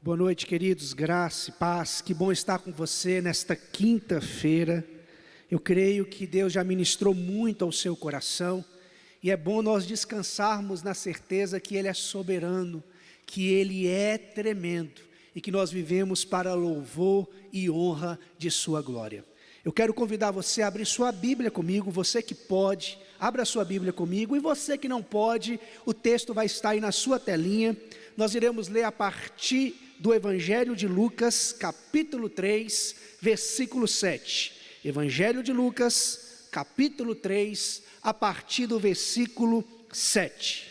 Boa noite, queridos, graça e paz, que bom estar com você nesta quinta-feira. Eu creio que Deus já ministrou muito ao seu coração, e é bom nós descansarmos na certeza que Ele é soberano, que Ele é tremendo, e que nós vivemos para louvor e honra de sua glória. Eu quero convidar você a abrir sua Bíblia comigo, você que pode, abra sua Bíblia comigo, e você que não pode, o texto vai estar aí na sua telinha. Nós iremos ler a partir do Evangelho de Lucas, capítulo 3, versículo 7. Evangelho de Lucas, capítulo 3, a partir do versículo 7.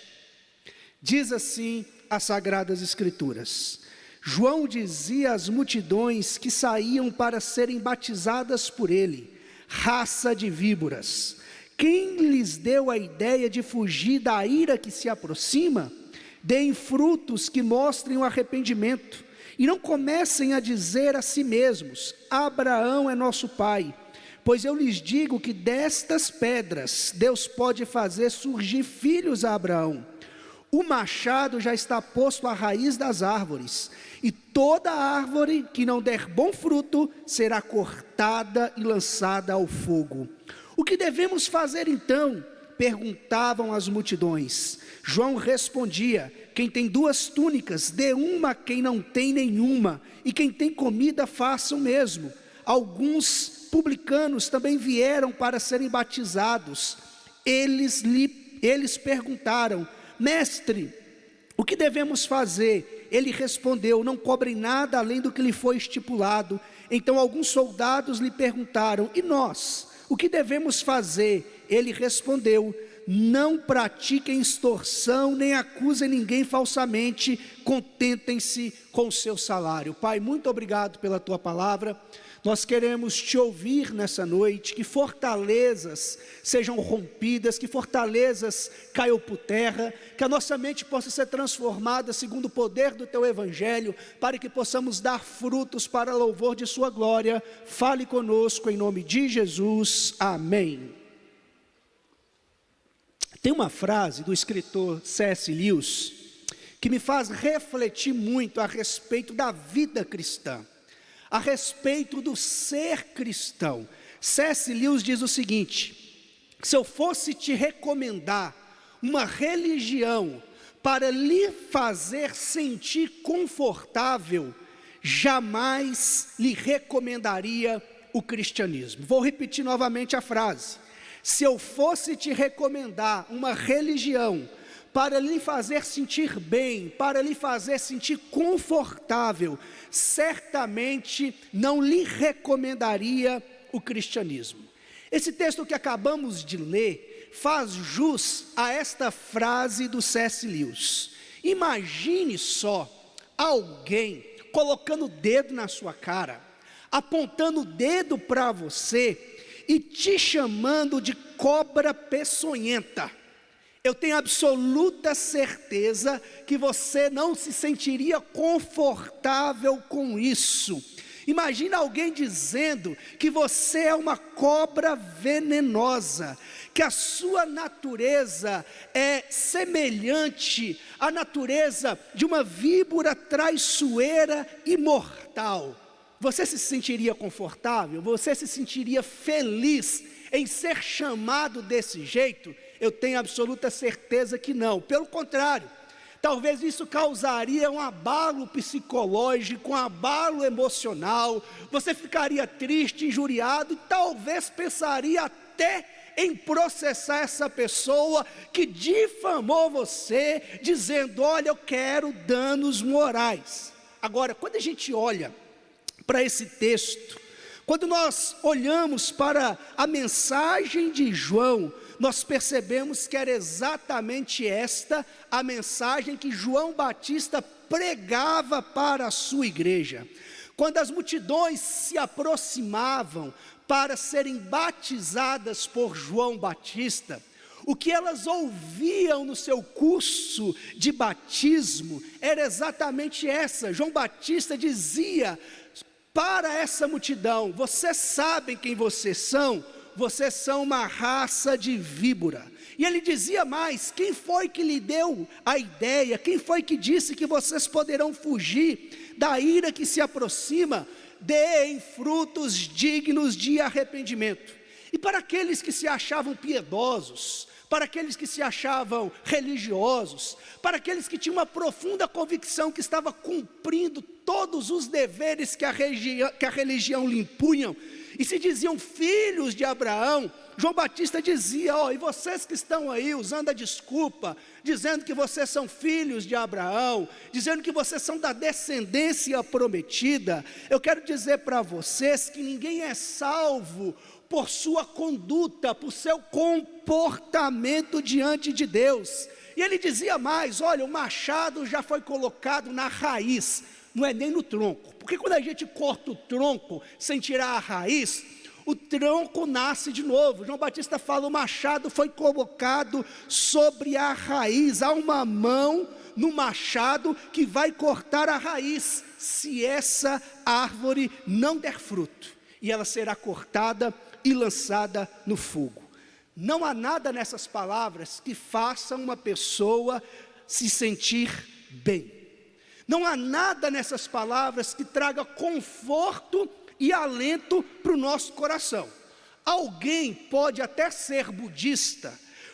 Diz assim as Sagradas Escrituras: João dizia às multidões que saíam para serem batizadas por ele: raça de víboras, quem lhes deu a ideia de fugir da ira que se aproxima? Deem frutos que mostrem o arrependimento, e não comecem a dizer a si mesmos: Abraão é nosso pai, pois eu lhes digo que destas pedras Deus pode fazer surgir filhos a Abraão. O machado já está posto à raiz das árvores, e toda árvore que não der bom fruto será cortada e lançada ao fogo. O que devemos fazer então? Perguntavam as multidões. João respondia: quem tem 2 túnicas, dê uma a quem não tem nenhuma, e quem tem comida, faça o mesmo. Alguns publicanos também vieram para serem batizados. Eles perguntaram: mestre, o que devemos fazer? Ele respondeu: não cobrem nada além do que lhe foi estipulado. Então alguns soldados lhe perguntaram: e nós, o que devemos fazer? Ele respondeu: não pratiquem extorsão, nem acusem ninguém falsamente, contentem-se com o seu salário. Pai, muito obrigado pela tua palavra. Nós queremos te ouvir nessa noite, que fortalezas sejam rompidas, que fortalezas caiam por terra, que a nossa mente possa ser transformada segundo o poder do teu evangelho, para que possamos dar frutos para louvor de sua glória. Fale conosco em nome de Jesus, amém. Tem uma frase do escritor C.S. Lewis, que me faz refletir muito a respeito da vida cristã, a respeito do ser cristão. C.S. Lewis diz o seguinte: se eu fosse te recomendar uma religião para lhe fazer sentir confortável, jamais lhe recomendaria o cristianismo. Vou repetir novamente a frase: se eu fosse te recomendar uma religião para lhe fazer sentir bem, para lhe fazer sentir confortável, certamente não lhe recomendaria o cristianismo. Esse texto que acabamos de ler faz jus a esta frase do C.S. Lewis. Imagine só alguém colocando o dedo na sua cara, apontando o dedo para você e te chamando de cobra peçonhenta. Eu tenho absoluta certeza que você não se sentiria confortável com isso. Imagina alguém dizendo que você é uma cobra venenosa, que a sua natureza é semelhante à natureza de uma víbora traiçoeira e mortal. Você se sentiria confortável? Você se sentiria feliz em ser chamado desse jeito? Eu tenho absoluta certeza que não. Pelo contrário, talvez isso causaria um abalo psicológico, um abalo emocional. Você ficaria triste, injuriado, e talvez pensaria até em processar essa pessoa que difamou você, dizendo: olha, eu quero danos morais. Agora, quando a gente olha para esse texto, quando nós olhamos para a mensagem de João, nós percebemos que era exatamente esta a mensagem que João Batista pregava para a sua igreja. Quando as multidões se aproximavam para serem batizadas por João Batista, o que elas ouviam no seu curso de batismo era exatamente essa. João Batista dizia para essa multidão: vocês sabem quem vocês são? Vocês são uma raça de víbora. E ele dizia mais: quem foi que lhe deu a ideia? Quem foi que disse que vocês poderão fugir da ira que se aproxima? Deem frutos dignos de arrependimento. E para aqueles que se achavam piedosos, para aqueles que se achavam religiosos, para aqueles que tinham uma profunda convicção que estava cumprindo todos os deveres que a religião lhe impunham, e se diziam filhos de Abraão, João Batista dizia: e vocês que estão aí usando a desculpa, dizendo que vocês são filhos de Abraão, dizendo que vocês são da descendência prometida, eu quero dizer para vocês que ninguém é salvo por sua conduta, por seu comportamento diante de Deus. E ele dizia mais: olha, o machado já foi colocado na raiz, não é nem no tronco, porque quando a gente corta o tronco sem tirar a raiz, o tronco nasce de novo. João Batista fala: o machado foi colocado sobre a raiz, há uma mão no machado que vai cortar a raiz, se essa árvore não der fruto, e ela será cortada e lançada no fogo. Não há nada nessas palavras que faça uma pessoa se sentir bem. Não há nada nessas palavras que traga conforto e alento para o nosso coração. Alguém pode até ser budista,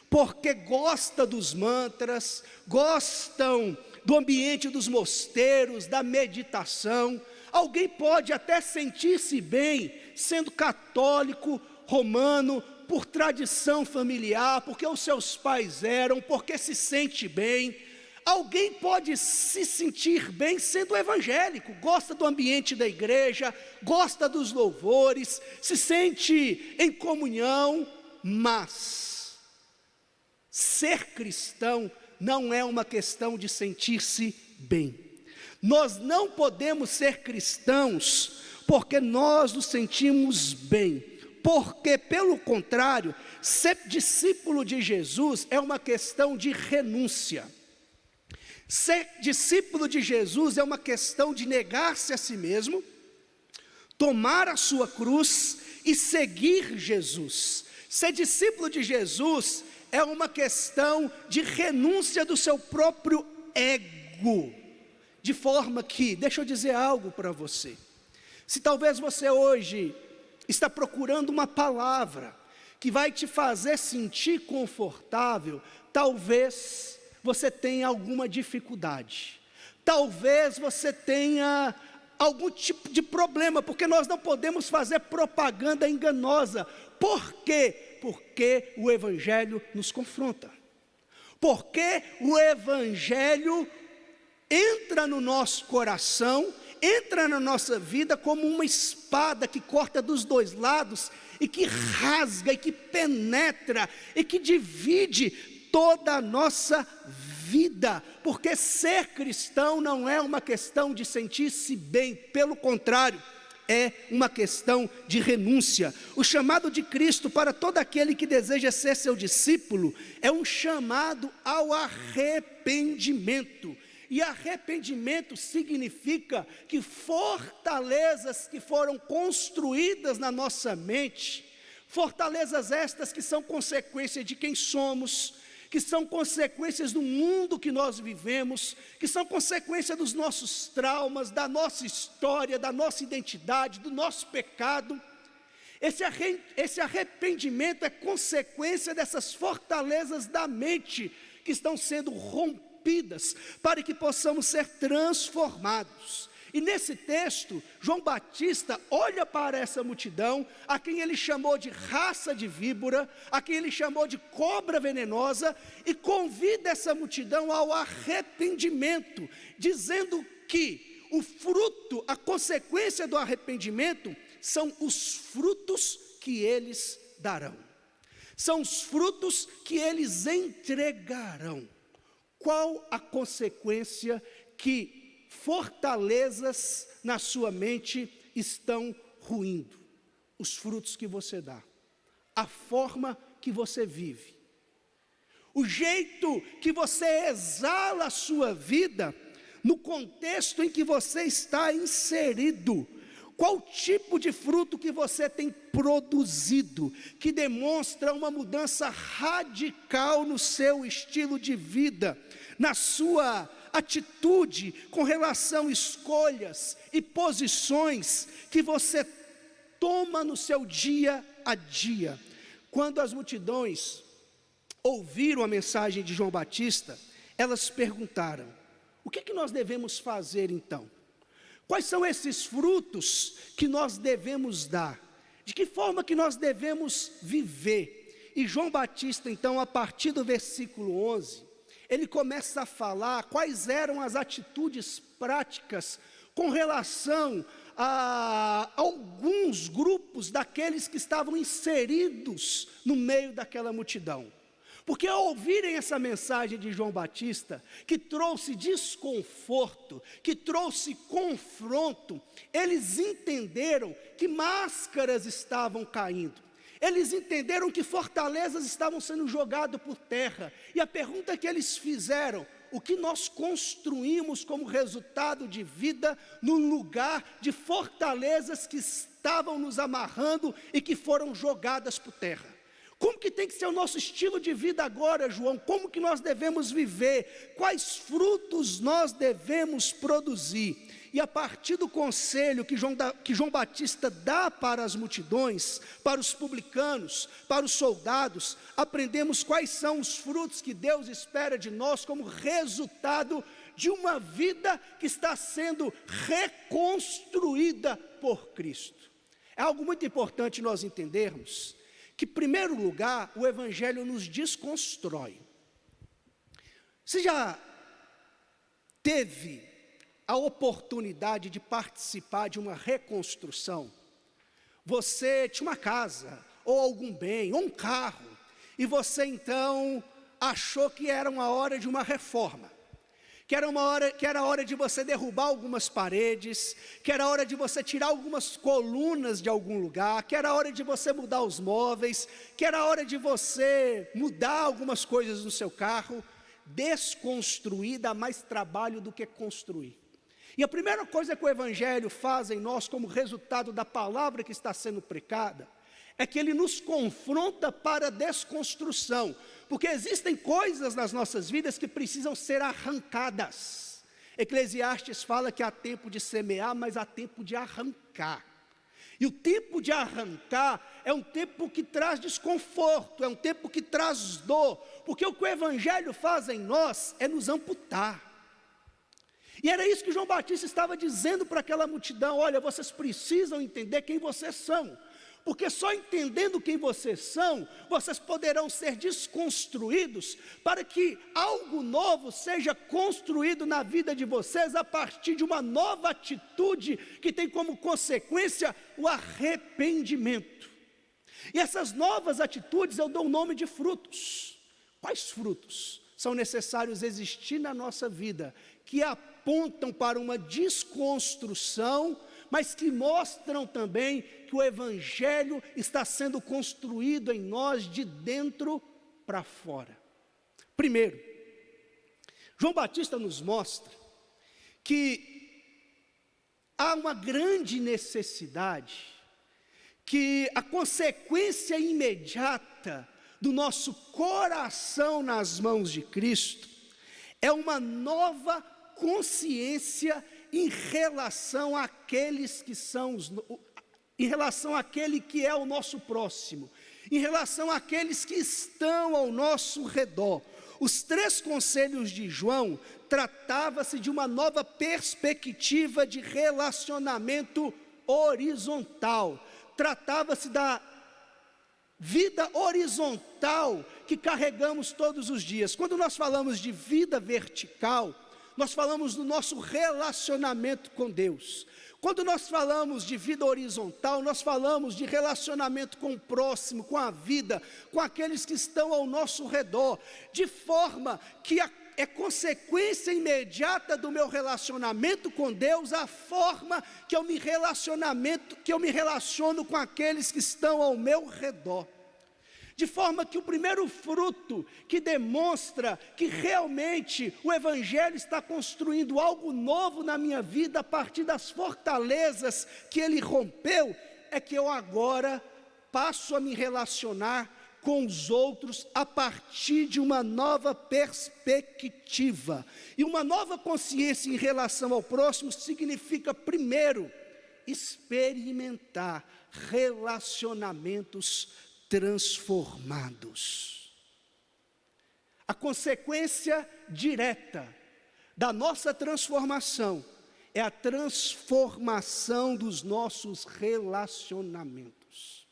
porque gosta dos mantras, gostam do ambiente dos mosteiros, da meditação. Alguém pode até sentir-se bem sendo católico, romano, por tradição familiar, porque os seus pais eram, porque se sente bem. Alguém pode se sentir bem sendo evangélico, gosta do ambiente da igreja, gosta dos louvores, se sente em comunhão, mas ser cristão não é uma questão de sentir-se bem. Nós não podemos ser cristãos porque nós nos sentimos bem, porque pelo contrário, ser discípulo de Jesus é uma questão de renúncia. Ser discípulo de Jesus é uma questão de negar-se a si mesmo, tomar a sua cruz e seguir Jesus. Ser discípulo de Jesus é uma questão de renúncia do seu próprio ego. De forma que, deixa eu dizer algo para você. Se talvez você hoje está procurando uma palavra que vai te fazer sentir confortável, talvez você tenha alguma dificuldade, talvez você tenha algum tipo de problema, porque nós não podemos fazer propaganda enganosa. Por quê? Porque o Evangelho nos confronta, porque o Evangelho entra no nosso coração, entra na nossa vida como uma espada que corta dos dois lados, e que rasga, e que penetra, e que divide toda a nossa vida, porque ser cristão não é uma questão de sentir-se bem, pelo contrário, é uma questão de renúncia. O chamado de Cristo para todo aquele que deseja ser seu discípulo, é um chamado ao arrependimento, e arrependimento significa que fortalezas que foram construídas na nossa mente, fortalezas estas que são consequência de quem somos, que são consequências do mundo que nós vivemos, que são consequência dos nossos traumas, da nossa história, da nossa identidade, do nosso pecado. Esse arrependimento é consequência dessas fortalezas da mente que estão sendo rompidas, para que possamos ser transformados. E nesse texto, João Batista olha para essa multidão, a quem ele chamou de raça de víbora, a quem ele chamou de cobra venenosa, e convida essa multidão ao arrependimento, dizendo que o fruto, a consequência do arrependimento, são os frutos que eles darão, são os frutos que eles entregarão. Qual a consequência que fortalezas na sua mente estão ruindo? Os frutos que você dá, a forma que você vive, o jeito que você exala a sua vida, no contexto em que você está inserido. Qual tipo de fruto que você tem produzido, que demonstra uma mudança radical no seu estilo de vida, na sua atitude com relação a escolhas e posições que você toma no seu dia a dia? Quando as multidões ouviram a mensagem de João Batista, elas perguntaram: o que nós devemos fazer então? Quais são esses frutos que nós devemos dar? De que forma que nós devemos viver? E João Batista, então, a partir do versículo 11, ele começa a falar quais eram as atitudes práticas com relação a alguns grupos daqueles que estavam inseridos no meio daquela multidão. Porque ao ouvirem essa mensagem de João Batista, que trouxe desconforto, que trouxe confronto, eles entenderam que máscaras estavam caindo. Eles entenderam que fortalezas estavam sendo jogadas por terra. E a pergunta que eles fizeram: o que nós construímos como resultado de vida no lugar de fortalezas que estavam nos amarrando e que foram jogadas por terra? Como que tem que ser o nosso estilo de vida agora, João? Como que nós devemos viver? Quais frutos nós devemos produzir? E a partir do conselho que João Batista dá para as multidões, para os publicanos, para os soldados, aprendemos quais são os frutos que Deus espera de nós como resultado de uma vida que está sendo reconstruída por Cristo. É algo muito importante nós entendermos que, em primeiro lugar, o Evangelho nos desconstrói. Você já teve a oportunidade de participar de uma reconstrução? Você tinha uma casa, ou algum bem, ou um carro, e você então achou que era uma hora de uma reforma, que era hora de você derrubar algumas paredes, que era hora de você tirar algumas colunas de algum lugar, que era hora de você mudar os móveis, que era hora de você mudar algumas coisas no seu carro. Desconstruir dá mais trabalho do que construir. E a primeira coisa que o Evangelho faz em nós, como resultado da palavra que está sendo pregada, é que ele nos confronta para a desconstrução, porque existem coisas nas nossas vidas que precisam ser arrancadas. Eclesiastes fala que há tempo de semear, mas há tempo de arrancar. E o tempo de arrancar é um tempo que traz desconforto, é um tempo que traz dor, porque o que o Evangelho faz em nós é nos amputar. E era isso que João Batista estava dizendo para aquela multidão: olha, vocês precisam entender quem vocês são, porque só entendendo quem vocês são, vocês poderão ser desconstruídos, para que algo novo seja construído na vida de vocês, a partir de uma nova atitude, que tem como consequência o arrependimento. E essas novas atitudes eu dou o nome de frutos. Quais frutos são necessários existir na nossa vida, que apontam para uma desconstrução, mas que mostram também que o Evangelho está sendo construído em nós de dentro para fora? Primeiro, João Batista nos mostra que há uma grande necessidade, que a consequência imediata do nosso coração nas mãos de Cristo é uma nova consciência em relação àqueles que são em relação àquele que é o nosso próximo, em relação àqueles que estão ao nosso redor. Os 3 conselhos de João tratava-se de uma nova perspectiva de relacionamento horizontal, tratava-se da vida horizontal que carregamos todos os dias. Quando nós falamos de vida vertical, nós falamos do nosso relacionamento com Deus. Quando nós falamos de vida horizontal, nós falamos de relacionamento com o próximo, com a vida, com aqueles que estão ao nosso redor, de forma que é consequência imediata do meu relacionamento com Deus, a forma que eu me relaciono com aqueles que estão ao meu redor. De forma que o primeiro fruto que demonstra que realmente o Evangelho está construindo algo novo na minha vida a partir das fortalezas que ele rompeu, é que eu agora passo a me relacionar com os outros a partir de uma nova perspectiva. E uma nova consciência em relação ao próximo significa, primeiro, experimentar relacionamentos transformados. A consequência direta da nossa transformação é a transformação dos nossos relacionamentos.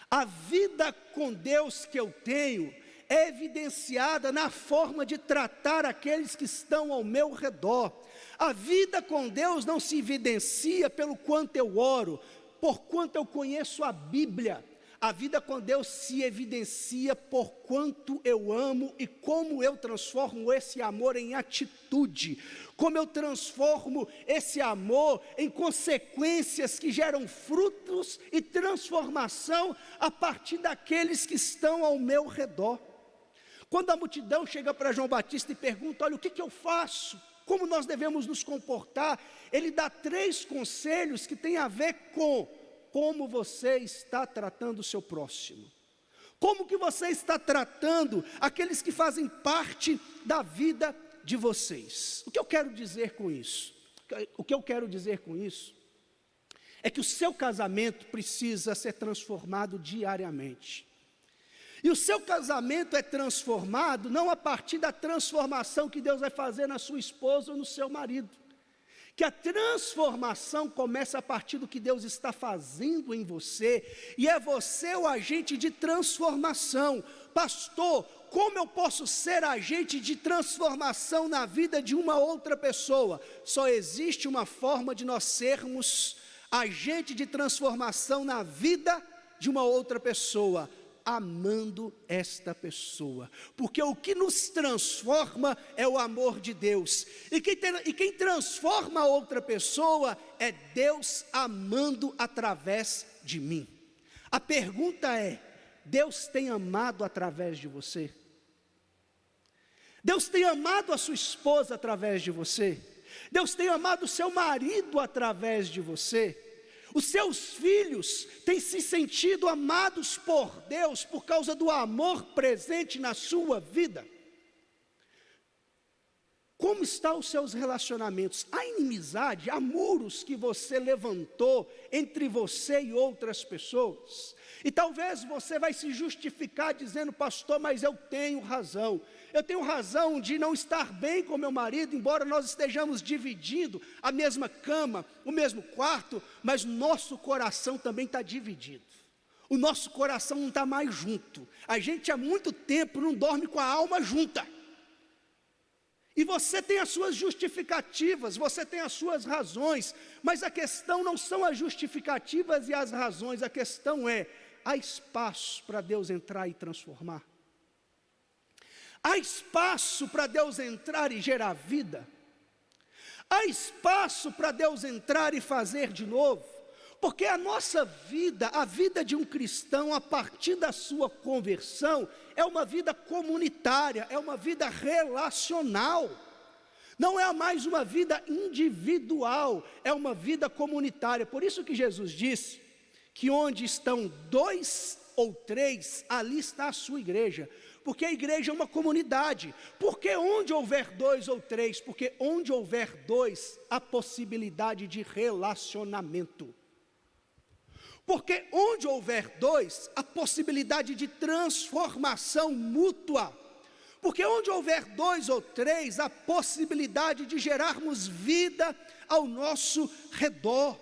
A vida com Deus que eu tenho é evidenciada na forma de tratar aqueles que estão ao meu redor. A vida com Deus não se evidencia pelo quanto eu oro, por quanto eu conheço a Bíblia. A vida com Deus se evidencia por quanto eu amo e como eu transformo esse amor em atitude, como eu transformo esse amor em consequências que geram frutos e transformação a partir daqueles que estão ao meu redor. Quando a multidão chega para João Batista e pergunta: olha, o que eu faço? Como nós devemos nos comportar? Ele dá 3 conselhos que têm a ver com como você está tratando o seu próximo. Como que você está tratando aqueles que fazem parte da vida de vocês? O que eu quero dizer com isso? O que eu quero dizer com isso é que o seu casamento precisa ser transformado diariamente. E o seu casamento é transformado não a partir da transformação que Deus vai fazer na sua esposa ou no seu marido. Que a transformação começa a partir do que Deus está fazendo em você, e é você o agente de transformação. Pastor, como eu posso ser agente de transformação na vida de uma outra pessoa? Só existe uma forma de nós sermos agente de transformação na vida de uma outra pessoa: amando esta pessoa, porque o que nos transforma é o amor de Deus, e quem transforma a outra pessoa é Deus amando através de mim. A pergunta é: Deus tem amado através de você? Deus tem amado a sua esposa através de você? Deus tem amado o seu marido através de você? Os seus filhos têm se sentido amados por Deus por causa do amor presente na sua vida? Como estão os seus relacionamentos? Há inimizade, há muros que você levantou entre você e outras pessoas? E talvez você vai se justificar dizendo: pastor, mas eu tenho razão de não estar bem com meu marido, embora nós estejamos dividindo a mesma cama, o mesmo quarto, mas nosso coração também está dividido. O nosso coração não está mais junto. A gente há muito tempo não dorme com a alma junta. E você tem as suas justificativas, você tem as suas razões, mas a questão não são as justificativas e as razões, a questão é: há espaço para Deus entrar e transformar? Há espaço para Deus entrar e gerar vida? Há espaço para Deus entrar e fazer de novo? Porque a nossa vida, a vida de um cristão, a partir da sua conversão, é uma vida comunitária, é uma vida relacional. Não é mais uma vida individual, é uma vida comunitária. Por isso que Jesus disse que onde estão 2 ou 3, ali está a sua igreja. Porque a igreja é uma comunidade. Porque onde houver 2 ou 3, porque onde houver 2, há possibilidade de relacionamento. Porque onde houver 2, há possibilidade de transformação mútua. Porque onde houver 2 ou 3, há possibilidade de gerarmos vida ao nosso redor.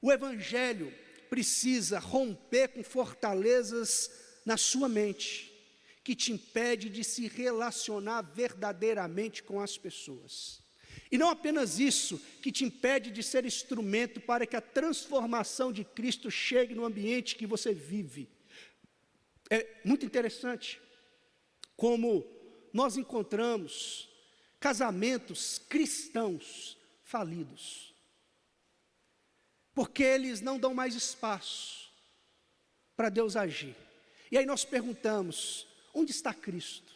O Evangelho precisa romper com fortalezas na sua mente, que te impede de se relacionar verdadeiramente com as pessoas. E não apenas isso, que te impede de ser instrumento para que a transformação de Cristo chegue no ambiente que você vive. É muito interessante como nós encontramos casamentos cristãos falidos, porque eles não dão mais espaço para Deus agir. E aí nós perguntamos: onde está Cristo?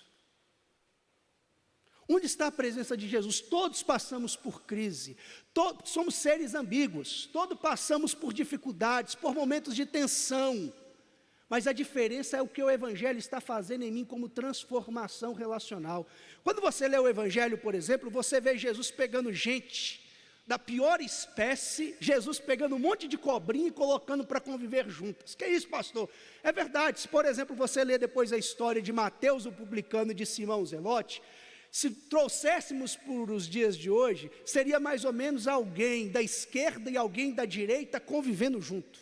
Onde está a presença de Jesus? Todos passamos por crise, todos somos seres ambíguos, todos passamos por dificuldades, por momentos de tensão, mas a diferença é o que o Evangelho está fazendo em mim como transformação relacional. Quando você lê o Evangelho, por exemplo, você vê Jesus pegando gente da pior espécie, Jesus pegando um monte de cobrinha e colocando para conviver juntas. Que é isso, pastor? É verdade. Se, por exemplo, você lê depois a história de Mateus, o publicano, e de Simão o Zelote, se trouxéssemos para os dias de hoje, seria mais ou menos alguém da esquerda e alguém da direita convivendo junto.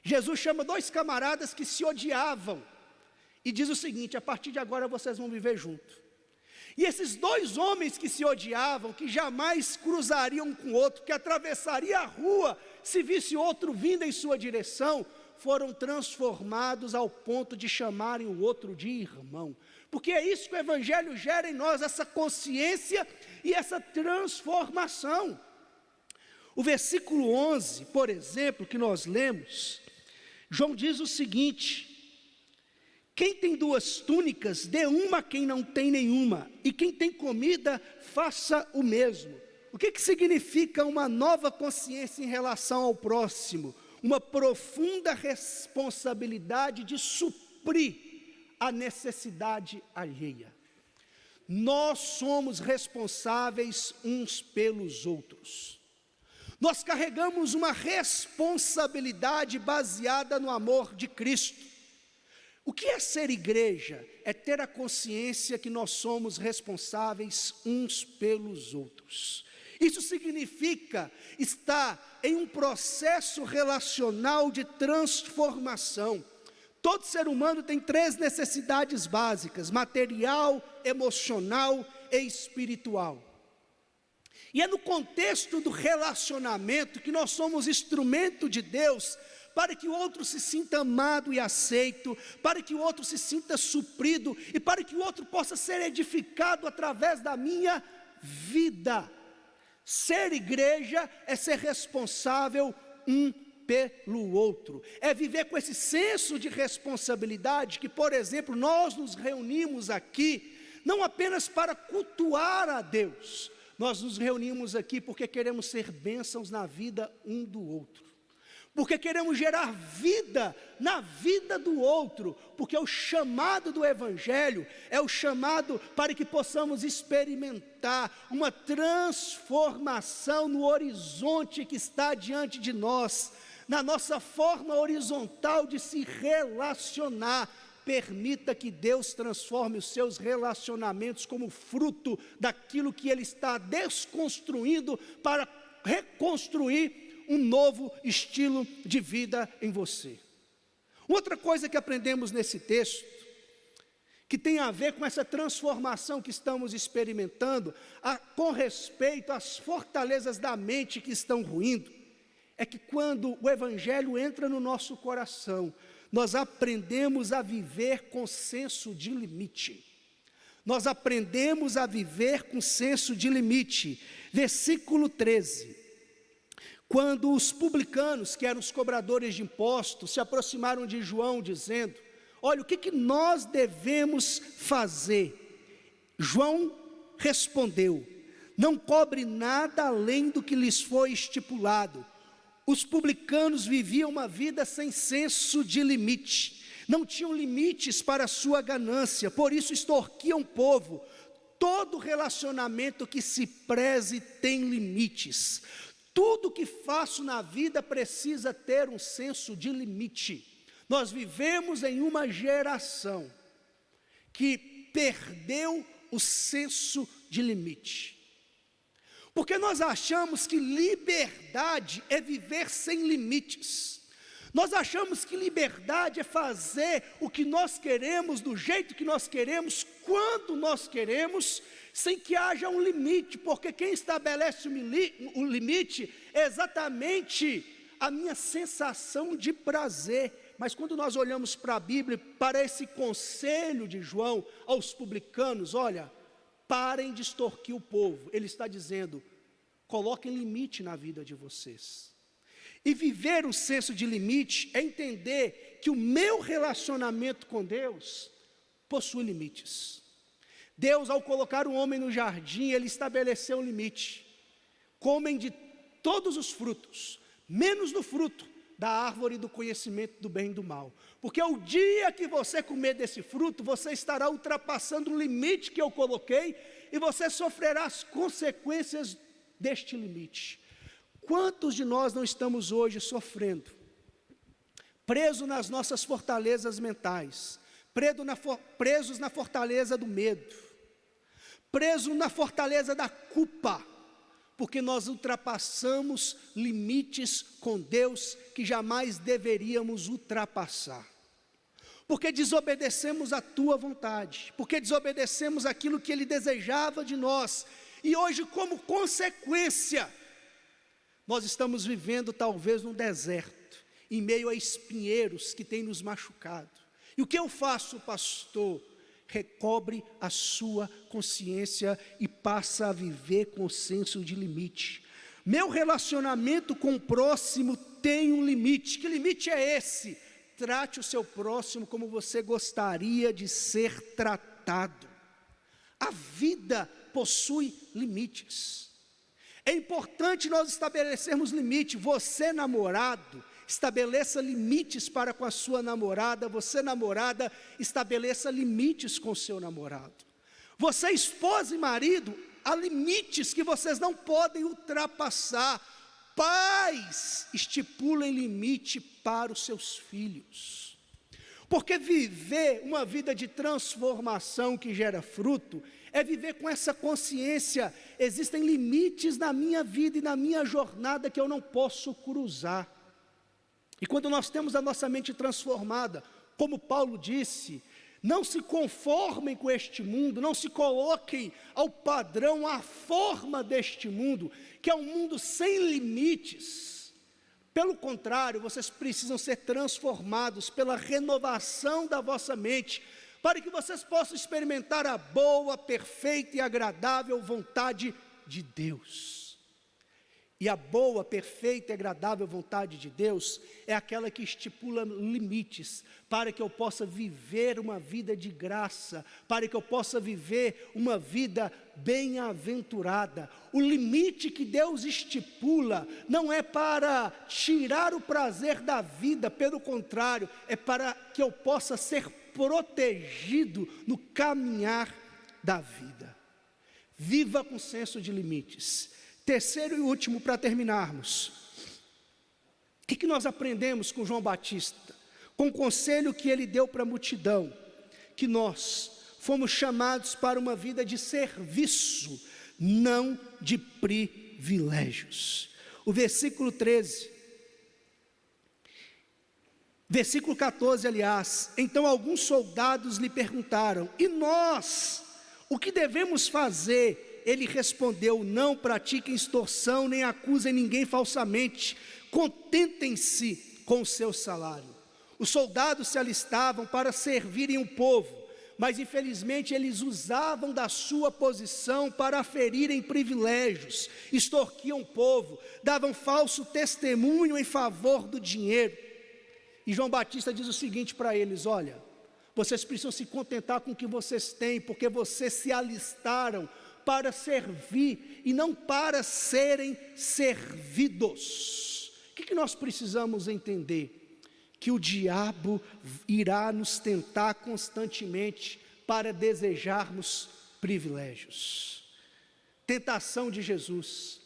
Jesus chama dois camaradas que se odiavam e diz o seguinte: a partir de agora vocês vão viver junto. E esses dois homens que se odiavam, que jamais cruzariam um com o outro, que atravessaria a rua se visse outro vindo em sua direção, foram transformados ao ponto de chamarem o outro de irmão. Porque é isso que o Evangelho gera em nós, essa consciência e essa transformação. O versículo 11, por exemplo, que nós lemos, João diz o seguinte: quem tem duas túnicas, dê uma a quem não tem nenhuma, e quem tem comida, faça o mesmo. O que significa uma nova consciência em relação ao próximo? Uma profunda responsabilidade de suprir a necessidade alheia. Nós somos responsáveis uns pelos outros. Nós carregamos uma responsabilidade baseada no amor de Cristo. O que é ser igreja? É ter a consciência que nós somos responsáveis uns pelos outros. Isso significa estar em um processo relacional de transformação. Todo ser humano tem três necessidades básicas: material, emocional e espiritual. E é no contexto do relacionamento que nós somos instrumento de Deus para que o outro se sinta amado e aceito, para que o outro se sinta suprido e para que o outro possa ser edificado através da minha vida. Ser igreja é ser responsável um pelo outro, é viver com esse senso de responsabilidade que, por exemplo, nós nos reunimos aqui não apenas para cultuar a Deus, nós nos reunimos aqui porque queremos ser bênçãos na vida um do outro, porque queremos gerar vida na vida do outro, porque o chamado do Evangelho é o chamado para que possamos experimentar uma transformação no horizonte que está diante de nós, na nossa forma horizontal de se relacionar. Permita que Deus transforme os seus relacionamentos como fruto daquilo que Ele está desconstruindo para reconstruir um novo estilo de vida em você. Outra coisa que aprendemos nesse texto, que tem a ver com essa transformação que estamos experimentando, com respeito às fortalezas da mente que estão ruindo, é que quando o Evangelho entra no nosso coração, nós aprendemos a viver com senso de limite. Nós aprendemos a viver com senso de limite. Versículo 13. Quando os publicanos, que eram os cobradores de impostos, se aproximaram de João dizendo: olha, o que nós devemos fazer? João respondeu: não cobre nada além do que lhes foi estipulado. Os publicanos viviam uma vida sem senso de limite, não tinham limites para a sua ganância, por isso extorquiam o povo. Todo relacionamento que se preze tem limites. Tudo que faço na vida precisa ter um senso de limite. Nós vivemos em uma geração que perdeu o senso de limite. Porque nós achamos que liberdade é viver sem limites. Nós achamos que liberdade é fazer o que nós queremos, do jeito que nós queremos, quando nós queremos, sem que haja um limite, porque quem estabelece o limite é exatamente a minha sensação de prazer. Mas quando nós olhamos para a Bíblia, para esse conselho de João aos publicanos, olha, parem de extorquir o povo. Ele está dizendo: coloquem limite na vida de vocês. E viver um senso de limite é entender que o meu relacionamento com Deus possui limites. Deus, ao colocar o homem no jardim, Ele estabeleceu um limite. Comem de todos os frutos, menos do fruto da árvore do conhecimento do bem e do mal. Porque o dia que você comer desse fruto, você estará ultrapassando o limite que eu coloquei, e você sofrerá as consequências deste limite. Quantos de nós não estamos hoje sofrendo, presos nas nossas fortalezas mentais, presos na fortaleza do medo, presos na fortaleza da culpa, porque nós ultrapassamos limites com Deus que jamais deveríamos ultrapassar, porque desobedecemos a tua vontade, porque desobedecemos aquilo que Ele desejava de nós, e hoje, como consequência, nós estamos vivendo talvez num deserto, em meio a espinheiros que têm nos machucado. E o que eu faço, pastor? Recobre a sua consciência e passa a viver com senso de limite. Meu relacionamento com o próximo tem um limite. Que limite é esse? Trate o seu próximo como você gostaria de ser tratado. A vida possui limites. É importante nós estabelecermos limite. Você, namorado, estabeleça limites para com a sua namorada. Você, namorada, estabeleça limites com o seu namorado. Você, esposa e marido, há limites que vocês não podem ultrapassar. Pais, estipulem limite para os seus filhos. Porque viver uma vida de transformação que gera fruto é viver com essa consciência: existem limites na minha vida e na minha jornada que eu não posso cruzar. E quando nós temos a nossa mente transformada, como Paulo disse, não se conformem com este mundo, não se coloquem ao padrão, à forma deste mundo, que é um mundo sem limites. Pelo contrário, vocês precisam ser transformados pela renovação da vossa mente, para que vocês possam experimentar a boa, perfeita e agradável vontade de Deus. E a boa, perfeita e agradável vontade de Deus é aquela que estipula limites, para que eu possa viver uma vida de graça, para que eu possa viver uma vida bem-aventurada. O limite que Deus estipula não é para tirar o prazer da vida, pelo contrário, é para que eu possa ser protegido no caminhar da vida. Viva com senso de limites. Terceiro e último, para terminarmos, o que nós aprendemos com João Batista? Com o conselho que ele deu para a multidão, que nós fomos chamados para uma vida de serviço, não de privilégios. O versículo 14, aliás: então alguns soldados lhe perguntaram: e nós, o que devemos fazer? Ele respondeu: não pratiquem extorsão, nem acusem ninguém falsamente, contentem-se com o seu salário. Os soldados se alistavam para servirem o povo, mas infelizmente eles usavam da sua posição para aferirem privilégios, extorquiam o povo, davam falso testemunho em favor do dinheiro. E João Batista diz o seguinte para eles: olha, vocês precisam se contentar com o que vocês têm, porque vocês se alistaram para servir e não para serem servidos. O que nós precisamos entender? Que o diabo irá nos tentar constantemente para desejarmos privilégios. Tentação de Jesus: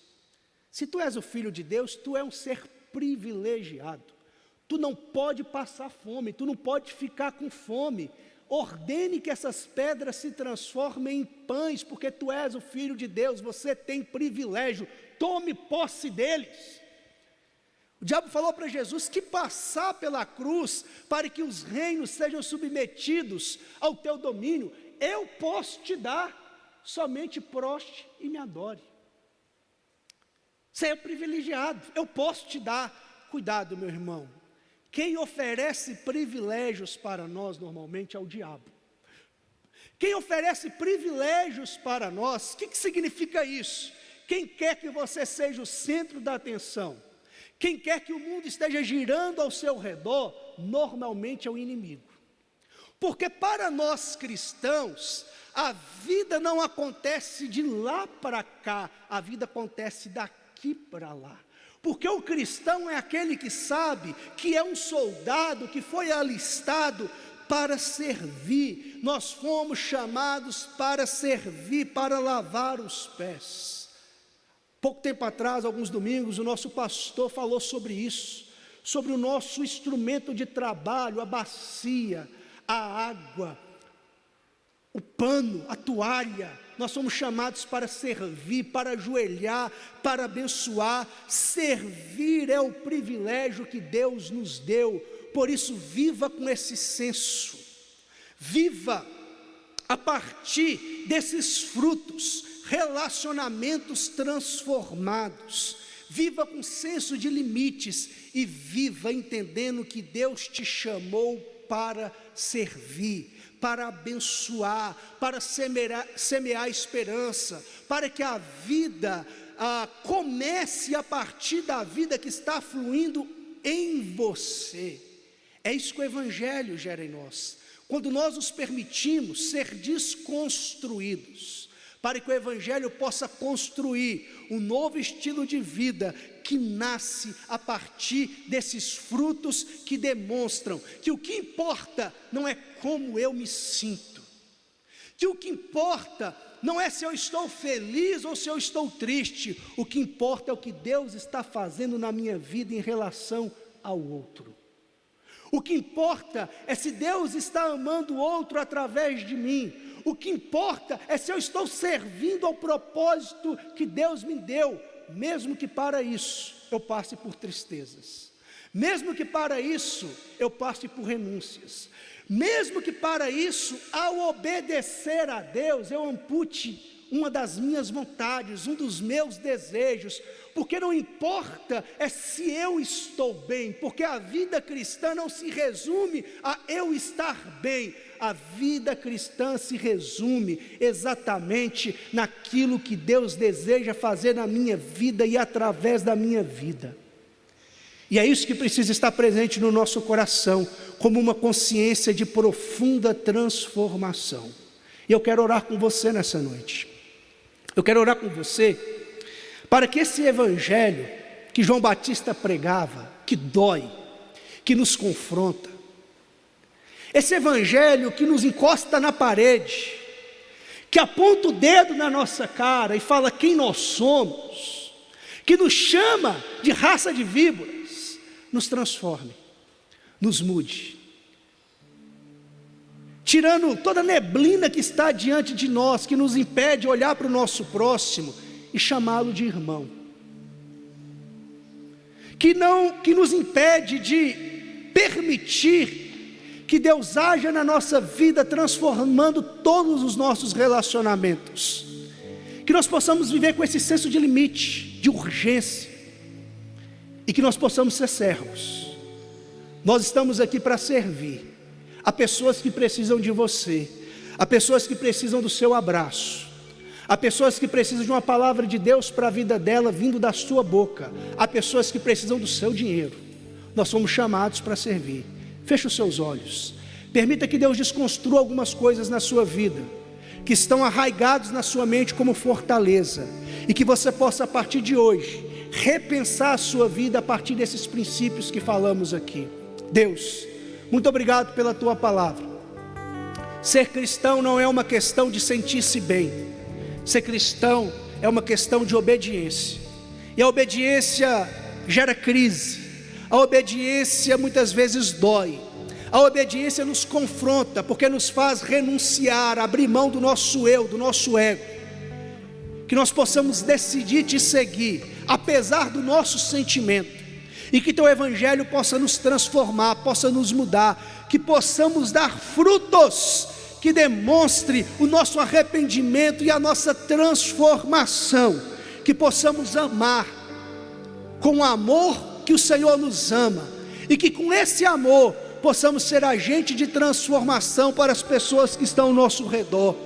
se tu és o Filho de Deus, tu és um ser privilegiado, tu não pode passar fome, tu não pode ficar com fome. Ordene que essas pedras se transformem em pães, porque tu és o Filho de Deus, você tem privilégio, tome posse deles. O diabo falou para Jesus que passar pela cruz, para que os reinos sejam submetidos ao teu domínio, eu posso te dar, somente proste e me adore. Você é privilegiado, eu posso te dar. Cuidado, meu irmão. Quem oferece privilégios para nós normalmente é o diabo. Quem oferece privilégios para nós, o que significa isso? Quem quer que você seja o centro da atenção, Quem quer que o mundo esteja girando ao seu redor, normalmente é o inimigo. Porque para nós cristãos, a vida não acontece de lá para cá, a vida acontece daqui para lá. Porque o cristão é aquele que sabe que é um soldado que foi alistado para servir. Nós fomos chamados para servir, para lavar os pés. Pouco tempo atrás, alguns domingos, o nosso pastor falou sobre isso, sobre o nosso instrumento de trabalho, a bacia, a água, o pano, a toalha. Nós somos chamados para servir, para ajoelhar, para abençoar. Servir é o privilégio que Deus nos deu. Por isso, viva com esse senso. Viva a partir desses frutos, relacionamentos transformados. Viva com senso de limites e viva entendendo que Deus te chamou para servir, para abençoar, para semear esperança, para que a vida comece a partir da vida que está fluindo em você. É isso que o Evangelho gera em nós. Quando nós nos permitimos ser desconstruídos, para que o Evangelho possa construir um novo estilo de vida que nasce a partir desses frutos que demonstram que o que importa não é como eu me sinto, que o que importa não é se eu estou feliz ou se eu estou triste, o que importa é o que Deus está fazendo na minha vida em relação ao outro. O que importa é se Deus está amando o outro através de mim. O que importa é se eu estou servindo ao propósito que Deus me deu, mesmo que para isso eu passe por tristezas, mesmo que para isso eu passe por renúncias, mesmo que para isso, ao obedecer a Deus, eu ampute uma das minhas vontades, um dos meus desejos, porque não importa é se eu estou bem, porque a vida cristã não se resume a eu estar bem, a vida cristã se resume exatamente naquilo que Deus deseja fazer na minha vida e através da minha vida. E é isso que precisa estar presente no nosso coração, como uma consciência de profunda transformação. E eu quero orar com você nessa noite. Eu quero orar com você para que esse evangelho que João Batista pregava, que dói, que nos confronta, esse evangelho que nos encosta na parede, que aponta o dedo na nossa cara e fala quem nós somos, que nos chama de raça de víboras, nos transforme, nos mude, tirando toda a neblina que está diante de nós, que nos impede de olhar para o nosso próximo e chamá-lo de irmão, que nos impede de permitir que Deus haja na nossa vida, transformando todos os nossos relacionamentos, que nós possamos viver com esse senso de limite, de urgência, e que nós possamos ser servos. Nós estamos aqui para servir a pessoas que precisam de você, a pessoas que precisam do seu abraço, a pessoas que precisam de uma palavra de Deus para a vida dela, vindo da sua boca, a pessoas que precisam do seu dinheiro. Nós somos chamados para servir. Feche os seus olhos, permita que Deus desconstrua algumas coisas na sua vida, que estão arraigados na sua mente como fortaleza, e que você possa a partir de hoje, repensar a sua vida a partir desses princípios que falamos aqui. Deus, muito obrigado pela tua palavra. Ser cristão não é uma questão de sentir-se bem, ser cristão é uma questão de obediência, e a obediência gera crise, a obediência muitas vezes dói, a obediência nos confronta, porque nos faz renunciar, abrir mão do nosso eu, do nosso ego, que nós possamos decidir te seguir, apesar do nosso sentimento, e que teu evangelho possa nos transformar, possa nos mudar, que possamos dar frutos que demonstre o nosso arrependimento e a nossa transformação, que possamos amar com o amor que o Senhor nos ama, e que com esse amor possamos ser agente de transformação para as pessoas que estão ao nosso redor.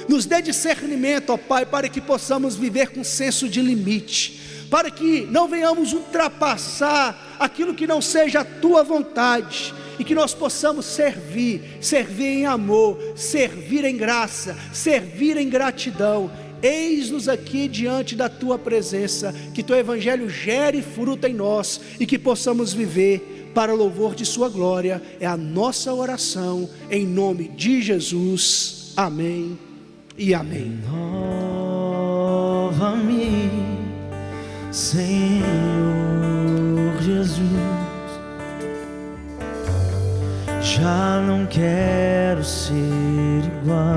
Nos dê discernimento, ó Pai, para que possamos viver com senso de limite, para que não venhamos ultrapassar aquilo que não seja a tua vontade, e que nós possamos servir em amor, servir em graça, servir em gratidão. Eis-nos aqui diante da tua presença, que teu evangelho gere fruto em nós, e que possamos viver para o louvor de sua glória. É a nossa oração, em nome de Jesus, amém e amém. Renova-me, Senhor Jesus, já não quero ser igual.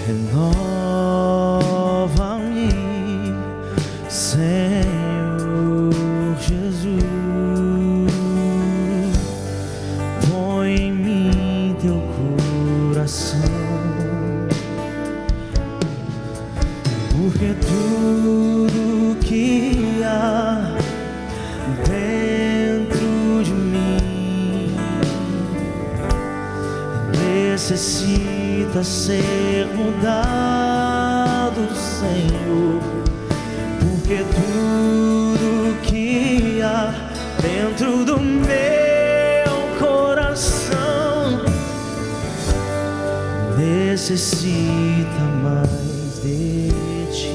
Renova-me, Senhor Jesus, põe em mim teu coração, porque tudo que há dentro de mim necessita ser mudado, Senhor, porque tudo que há dentro do meu coração necessita mais de ti.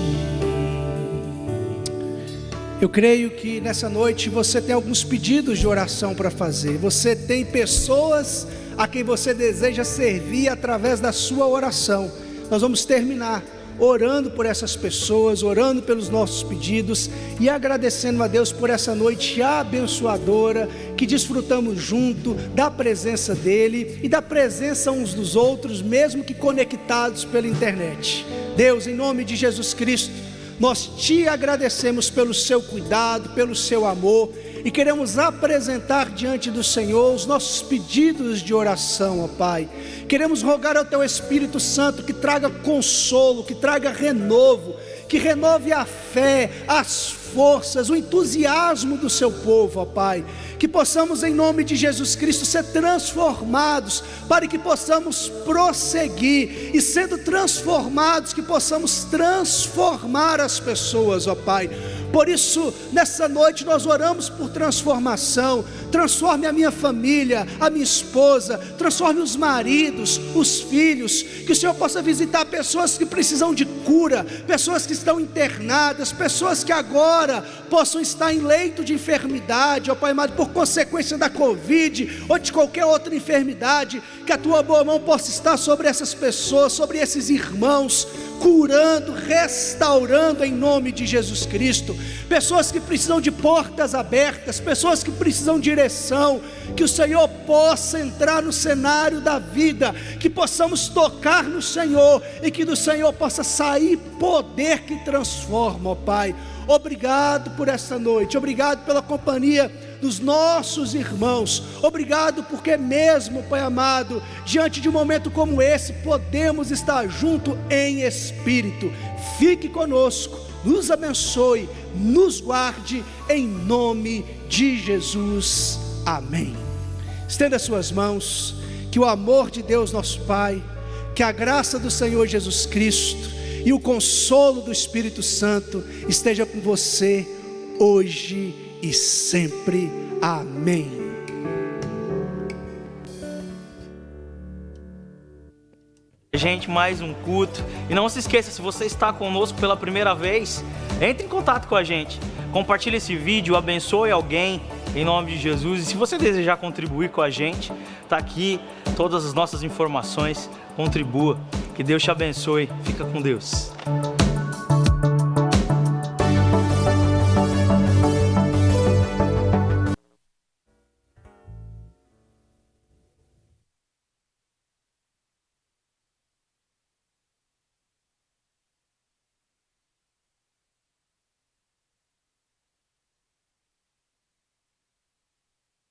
Eu creio que nessa noite você tem alguns pedidos de oração para fazer. Você tem pessoas a quem você deseja servir através da sua oração. Nós vamos terminar orando por essas pessoas, orando pelos nossos pedidos e agradecendo a Deus por essa noite abençoadora que desfrutamos junto da presença dEle e da presença uns dos outros, mesmo que conectados pela internet. Deus, em nome de Jesus Cristo, nós te agradecemos pelo seu cuidado, pelo seu amor, e queremos apresentar diante do Senhor os nossos pedidos de oração, ó Pai. Queremos rogar ao teu Espírito Santo que traga consolo, que traga renovo, que renove a fé, as forças, o entusiasmo do seu povo, ó Pai. Que possamos, em nome de Jesus Cristo, ser transformados, para que possamos prosseguir, e sendo transformados, que possamos transformar as pessoas, ó Pai. Por isso, nessa noite nós oramos por transformação. Transforme a minha família, a minha esposa, transforme os maridos, os filhos, que o Senhor possa visitar pessoas que precisam de cura, pessoas que estão internadas, pessoas que agora possam estar em leito de enfermidade, ó Pai amado, por consequência da Covid ou de qualquer outra enfermidade. Que a tua boa mão possa estar sobre essas pessoas, sobre esses irmãos, curando, restaurando em nome de Jesus Cristo. Pessoas que precisam de portas abertas, pessoas que precisam de direção, que o Senhor possa entrar no cenário da vida, que possamos tocar no Senhor e que do Senhor possa sair poder que transforma, ó Pai. Obrigado por essa noite, obrigado pela companhia dos nossos irmãos, obrigado porque mesmo, Pai amado, diante de um momento como esse, podemos estar junto em espírito. Fique conosco, nos abençoe, nos guarde, em nome de Jesus, amém. Estenda suas mãos, que o amor de Deus nosso Pai, que a graça do Senhor Jesus Cristo e o consolo do Espírito Santo esteja com você hoje e sempre, amém. Gente, mais um culto. E não se esqueça, se você está conosco pela primeira vez, entre em contato com a gente, compartilhe esse vídeo, abençoe alguém em nome de Jesus. E se você desejar contribuir com a gente, está aqui todas as nossas informações, contribua. Que Deus te abençoe, fica com Deus.